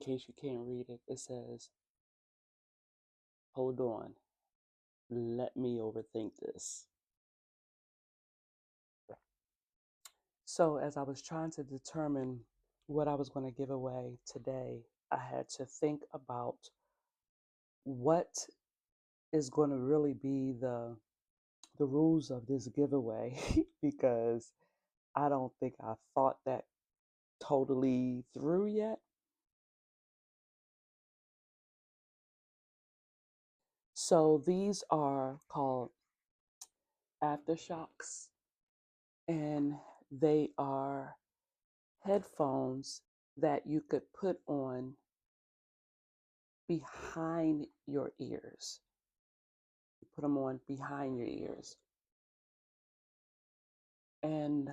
case you can't read it, it says, hold on, let me overthink this. So as I was trying to determine what I was going to give away today, I had to think about what is going to really be the rules of this giveaway because I don't think I thought that totally through yet. So these are called aftershocks, and they are headphones that you could put on behind your ears. You put them on behind your ears. And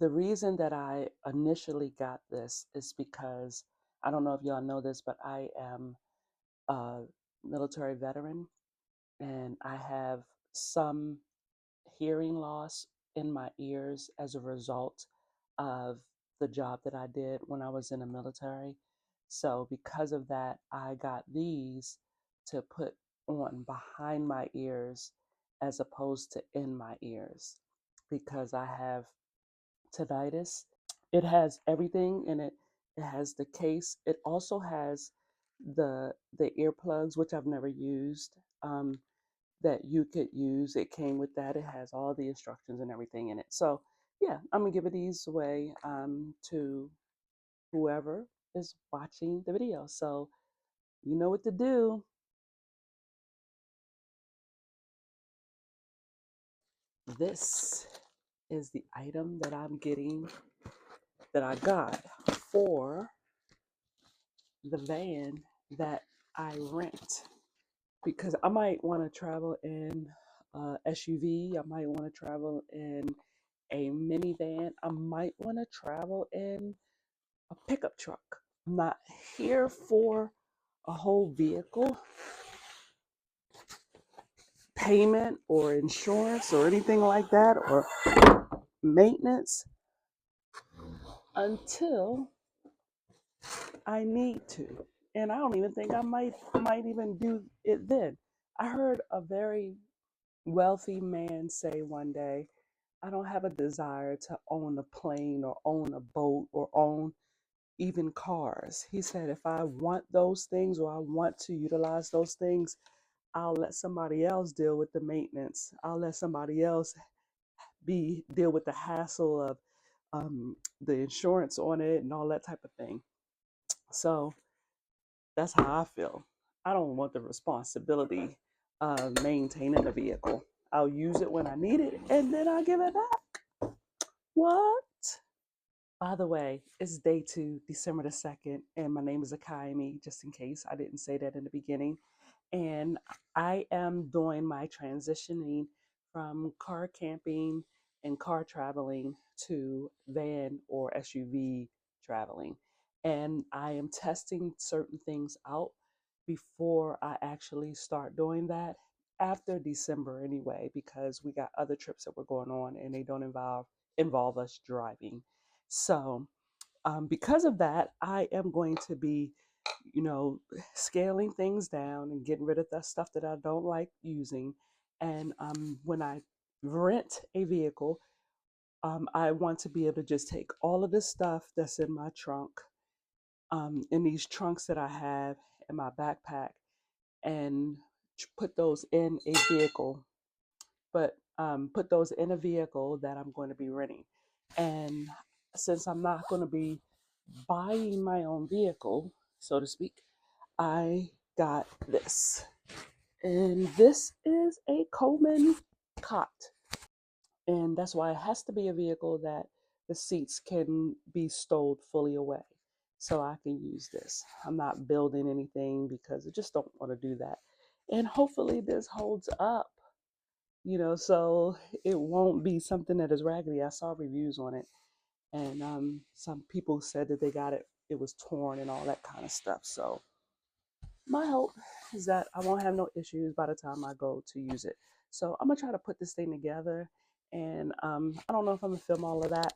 the reason that I initially got this is because I don't know if y'all know this, but I am a military veteran and I have some hearing loss in my ears as a result of the job that I did when I was in the military. So because of that, I got these to put on behind my ears as opposed to in my ears because I have tinnitus. It has everything in it. It has the case. It also has the earplugs, which I've never used. That you could use. It came with that. It has all the instructions and everything in it. So yeah, I'm gonna give these away to whoever is watching the video. So you know what to do. This is the item that I'm getting that I got for the van that I rent because I might want to travel in SUV. I might want to travel in a minivan. I might want to travel in a pickup truck. I'm not here for a whole vehicle payment or insurance or anything like that or maintenance until I need to. And I don't even think I might even do it then. I heard a very wealthy man say one day, I don't have a desire to own a plane or own a boat or own even cars. He said, if I want those things or I want to utilize those things, I'll let somebody else deal with the maintenance. I'll let somebody else deal with the hassle of the insurance on it and all that type of thing. So that's how I feel. I don't want the responsibility of maintaining the vehicle. I'll use it when I need it and then I'll give it back. What? By the way, it's day 2, December the 2nd, and my name is Akaimi, just in case I didn't say that in the beginning. And I am doing my transitioning from car camping and car traveling to van or SUV traveling. And I am testing certain things out before I actually start doing that after December anyway, because we got other trips that we're going on and they don't involve us driving. So because of that, I am going to be, scaling things down and getting rid of the stuff that I don't like using. And when I rent a vehicle, I want to be able to just take all of the stuff that's in my trunk, in these trunks that I have in my backpack, and put those in a vehicle. But put those in a vehicle that I'm going to be renting. And since I'm not going to be buying my own vehicle, so to speak, I got this. And this is a Coleman cot. And that's why it has to be a vehicle that the seats can be stowed fully away. So I can use this. I'm not building anything because I just don't want to do that. And hopefully this holds up, so it won't be something that is raggedy. I saw reviews on it. And some people said that they got it was torn and all that kind of stuff. So my hope is that I won't have no issues by the time I go to use it. So I'm gonna try to put this thing together, and I don't know if I'm gonna film all of that,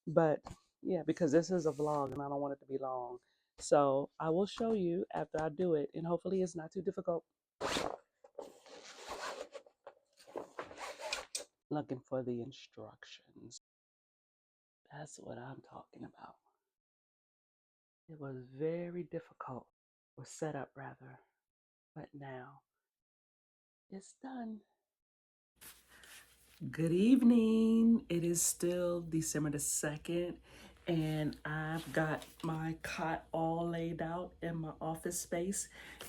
but yeah, because this is a vlog and I don't want it to be long. So I will show you after I do it, and hopefully it's not too difficult. Looking for the instructions. That's what I'm talking about. It was very difficult, or set up rather, but now it's done. Good evening. It is still December the 2nd, and I've got my cot all laid out in my office space,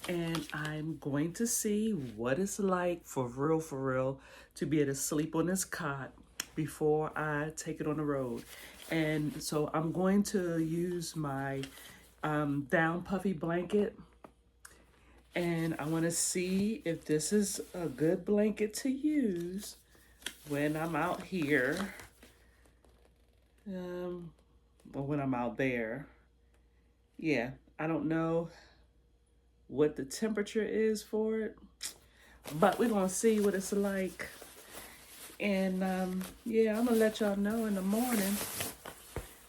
and I'm going to see what it's like for real, to be able to sleep on this cot before I take it on the road. And so I'm going to use my down puffy blanket, and I want to see if this is a good blanket to use when I'm out here, or when I'm out there. Yeah, I don't know what the temperature is for it, but we're gonna see what it's like. And yeah, I'm gonna let y'all know in the morning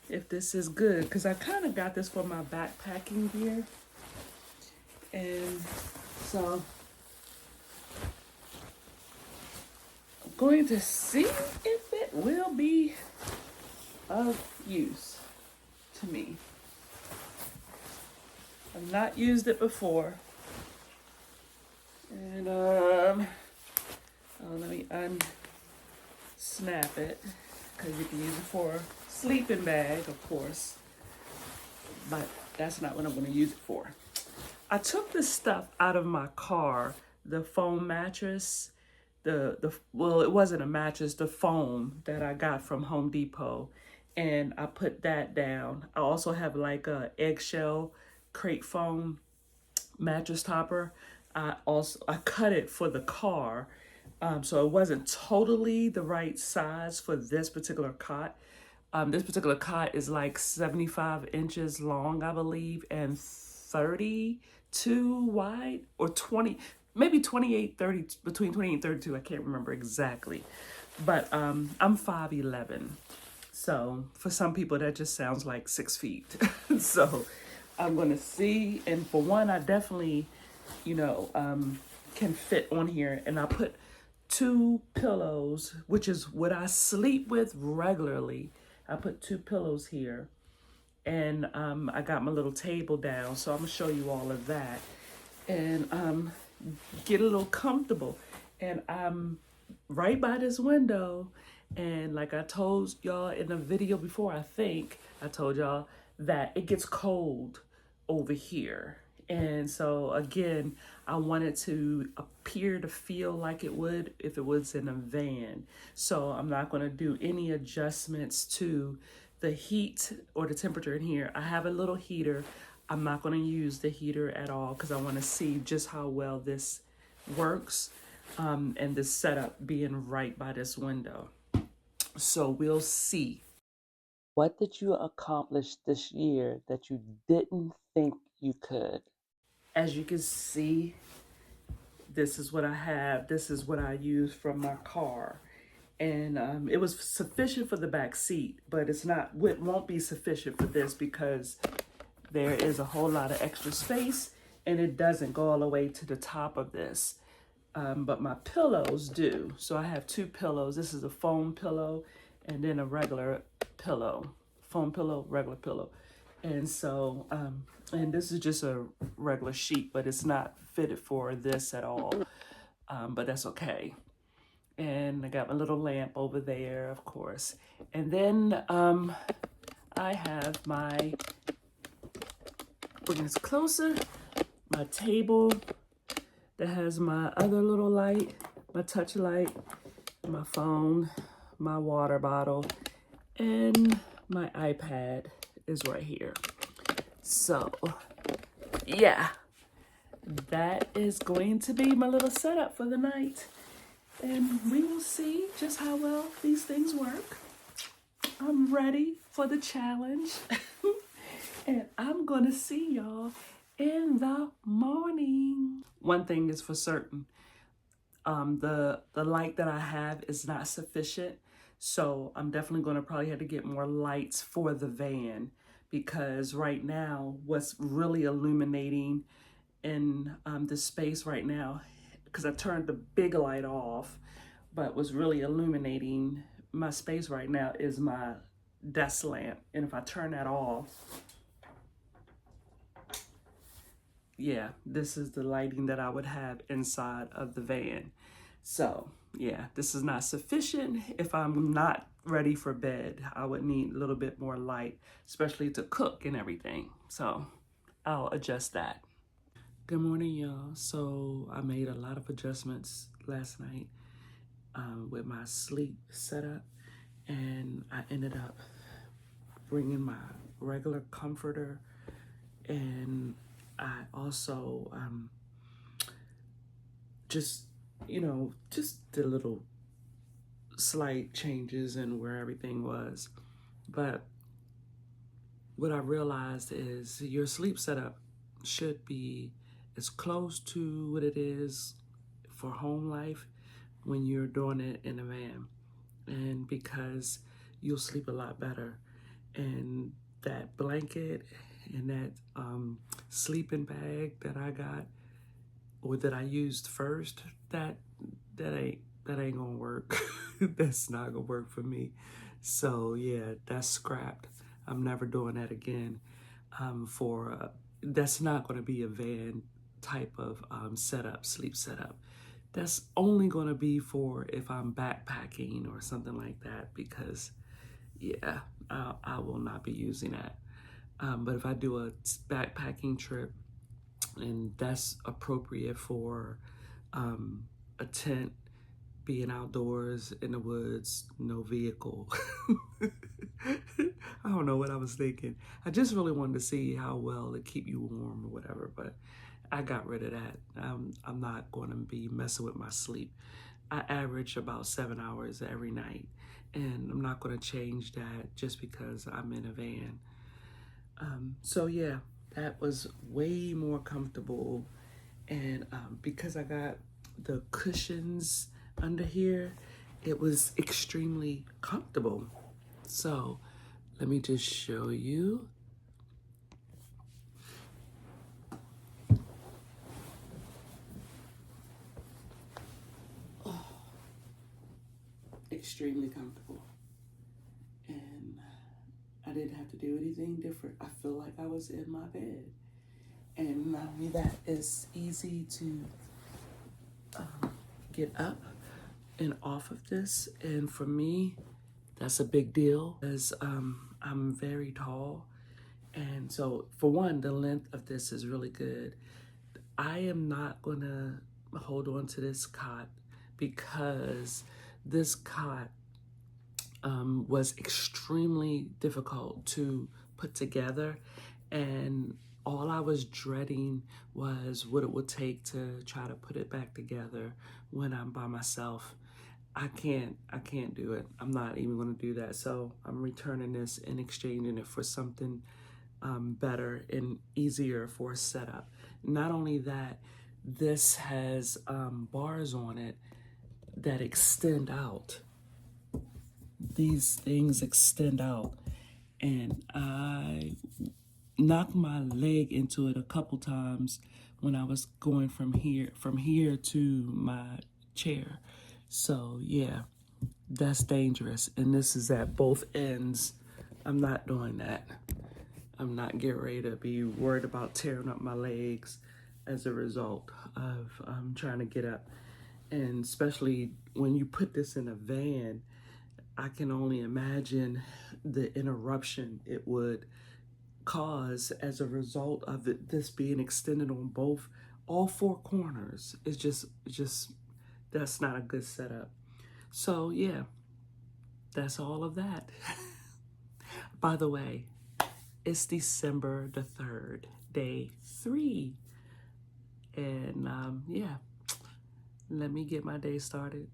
if this is good, because I kind of got this for my backpacking gear. And so I'm going to see if it will be of use to me. I've not used it before. And oh, let me unsnap it, because you can use it for a sleeping bag, of course. But that's not what I'm going to use it for. I took this stuff out of my car, the foam mattress, well, it wasn't a mattress, the foam that I got from Home Depot, and I put that down. I also have like a eggshell crate foam mattress topper. I cut it for the car, so it wasn't totally the right size for this particular cot. This particular cot is like 75 inches long, I believe, and 32 wide, or 20, maybe 28, 30, between 28 and 32. I can't remember exactly. But I'm 5'11". So for some people, that just sounds like 6 feet. So I'm going to see. And for one, I definitely, can fit on here. And I put 2 pillows, which is what I sleep with regularly. I put 2 pillows here, and I got my little table down, so I'm gonna show you all of that, and get a little comfortable. And I'm right by this window, and like I told y'all in a video before, I think I told y'all that it gets cold over here. And so again, I wanted to appear to feel like it would if it was in a van. So I'm not going to do any adjustments to the heat or the temperature in here. I have a little heater. I'm not going to use the heater at all, because I want to see just how well this works, and the setup being right by this window. So we'll see. What did you accomplish this year that you didn't think you could? As you can see, this is what I have. This is what I use from my car. And it was sufficient for the back seat, but it won't be sufficient for this, because there is a whole lot of extra space, and it doesn't go all the way to the top of this. But my pillows do. So I have 2 pillows. This is a foam pillow, and then a regular pillow. Foam pillow, regular pillow. And so, and this is just a regular sheet, but it's not fitted for this at all. But that's okay. And I got my little lamp over there, of course. And then I have my, bring this closer, my table that has my other little light, my touch light, my phone, my water bottle, and my iPad is right here. So yeah, that is going to be my little setup for the night. And we will see just how well these things work. I'm ready for the challenge. And I'm gonna see y'all in the morning. One thing is for certain, the light that I have is not sufficient. So I'm definitely gonna probably have to get more lights for the van, because right now what's really illuminating in the space right now, because I turned the big light off, but what's really illuminating my space right now is my desk lamp. And if I turn that off, yeah, this is the lighting that I would have inside of the van. So yeah, this is not sufficient. If I'm not ready for bed, I would need a little bit more light, especially to cook and everything. So I'll adjust that. Good morning, y'all. So I made a lot of adjustments last night with my sleep setup, and I ended up bringing my regular comforter, and I also just, just the little slight changes in where everything was. But what I realized is your sleep setup should be as close to what it is for home life when you're doing it in a van. And because you'll sleep a lot better. And that blanket and that sleeping bag that I got, or that I used first, that ain't gonna work. That's not gonna work for me. So yeah, that's scrapped. I'm never doing that again. That's not gonna be a van type of sleep setup. That's only gonna be for if I'm backpacking or something like that, because yeah, I will not be using that. But if I do a backpacking trip, and that's appropriate for a tent, being outdoors in the woods, no vehicle. I don't know what I was thinking. I just really wanted to see how well it keep you warm or whatever, but I got rid of that. I'm not going to be messing with my sleep. I average about 7 hours every night, and I'm not going to change that just because I'm in a van. So yeah, that was way more comfortable, and because I got the cushions under here, it was extremely comfortable. So let me just show you. Oh, extremely comfortable. And I didn't have to do anything different. I feel like I was in my bed. And not only that, it's easy to get up and off of this. And for me, that's a big deal, because I'm very tall. And so for one, the length of this is really good. I am not gonna hold on to this cot, because this cot was extremely difficult to put together, and all I was dreading was what it would take to try to put it back together when I'm by myself. I can't do it. I'm not even gonna do that. So I'm returning this and exchanging it for something better and easier for a setup. Not only that, this has bars on it that extend out. These things extend out, and I knocked my leg into it a couple times when I was going from here to my chair. So yeah, that's dangerous. And this is at both ends. I'm not doing that. I'm not getting ready to be worried about tearing up my legs as a result of trying to get up. And especially when you put this in a van, I can only imagine the interruption it would cause as a result of this being extended on all four corners. It's just that's not a good setup. So yeah, that's all of that. By the way, it's December the 3rd, day 3. And yeah, let me get my day started.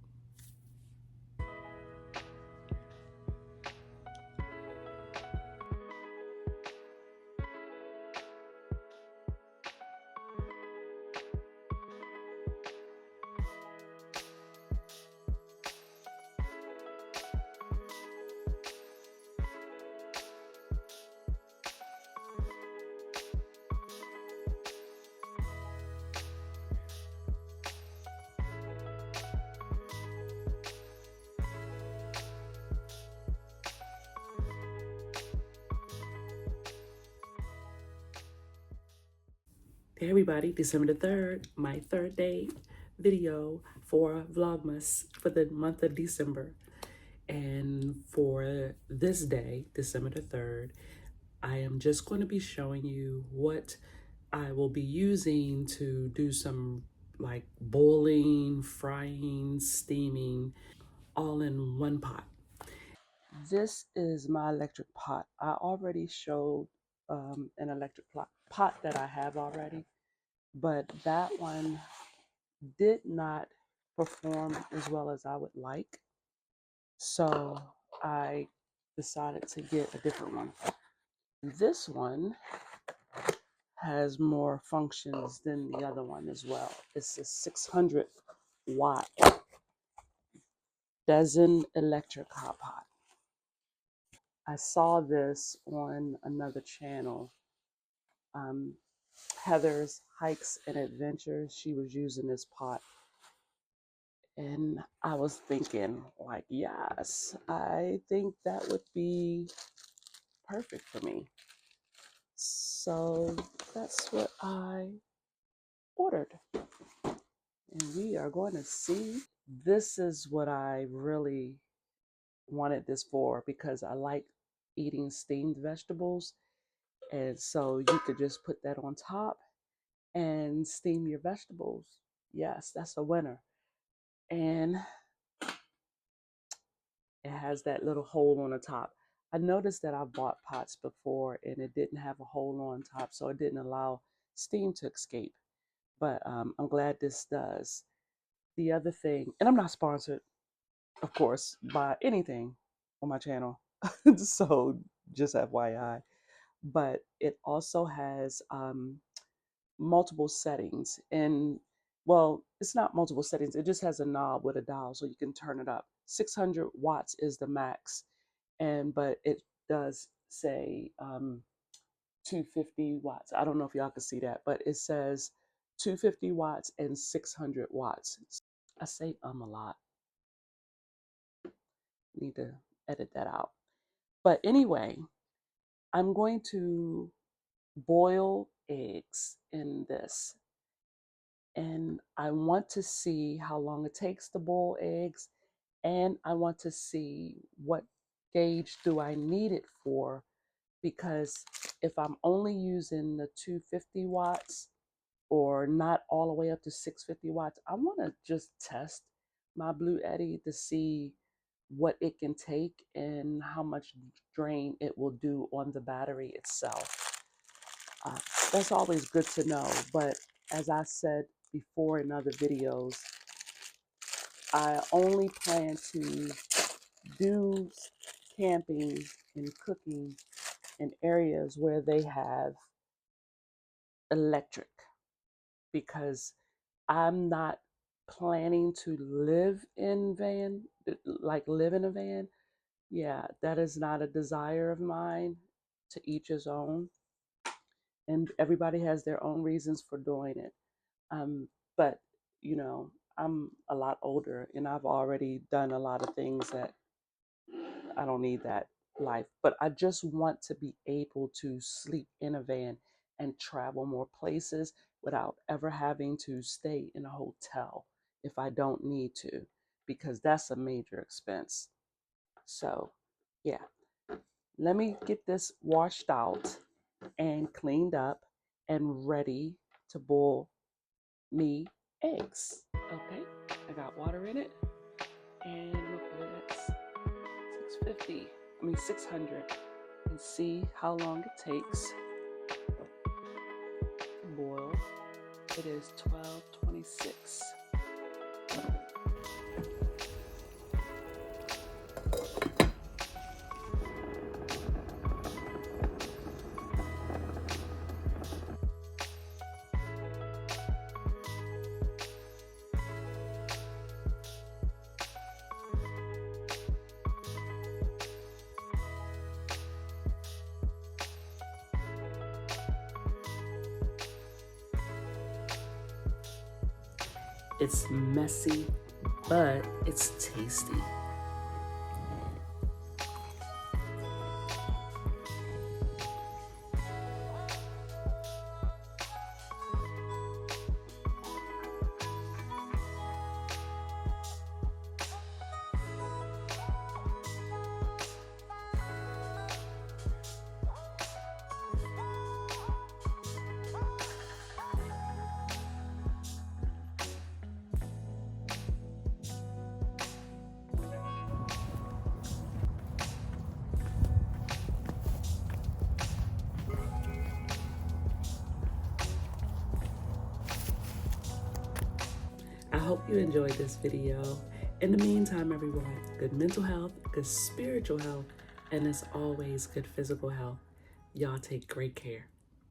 Hey everybody, December the 3rd, my third day video for Vlogmas for the month of December. And for this day, December the 3rd, I am just going to be showing you what I will be using to do some like boiling, frying, steaming, all in one pot. This is my electric pot. I already showed an electric pot that I have already, but that one did not perform as well as I would like. So I decided to get a different one. This one has more functions than the other one as well. It's a 600 watt dozen electric hot pot. I saw this on another channel, Heather's Hikes and Adventures. She was using this pot, and I was thinking, like, yes, I think that would be perfect for me. So that's what I ordered. And we are going to see. This is what I really wanted this for, because I like eating steamed vegetables. And so you could just put that on top and steam your vegetables. Yes, that's a winner. And it has that little hole on the top. I noticed that I bought pots before and it didn't have a hole on top, so it didn't allow steam to escape. But I'm glad this does. The other thing, and I'm not sponsored, of course, by anything on my channel, so just FYI. But it also has multiple settings, and well, it's not multiple settings, it just has a knob with a dial so you can turn it up. 600 watts is the max, and but it does say 250 watts. I don't know if y'all can see that, but it says 250 watts and 600 watts. I say a lot. Need to edit that out. But anyway, I'm going to boil eggs in this. And I want to see how long it takes to boil eggs. And I want to see what gauge do I need it for. Because if I'm only using the 250 watts or not all the way up to 650 watts, I want to just test my BLUETTI to see what it can take and how much drain it will do on the battery itself. That's always good to know, but as I said before in other videos, I only plan to do camping and cooking in areas where they have electric, because I'm not planning to live in a van. Yeah, that is not a desire of mine. To each his own. And everybody has their own reasons for doing it. But, you know, I'm a lot older and I've already done a lot of things that I don't need that life. But I just want to be able to sleep in a van and travel more places without ever having to stay in a hotel if I don't need to, because that's a major expense. So, yeah, let me get this washed out and cleaned up and ready to boil me eggs. Okay, I got water in it, and we'll put it at 600, and see how long it takes to boil. It is 12:26. It's messy, but it's tasty. hope you enjoyed this video. In the meantime, everyone, good mental health, good spiritual health, and as always, good physical health. Y'all take great care.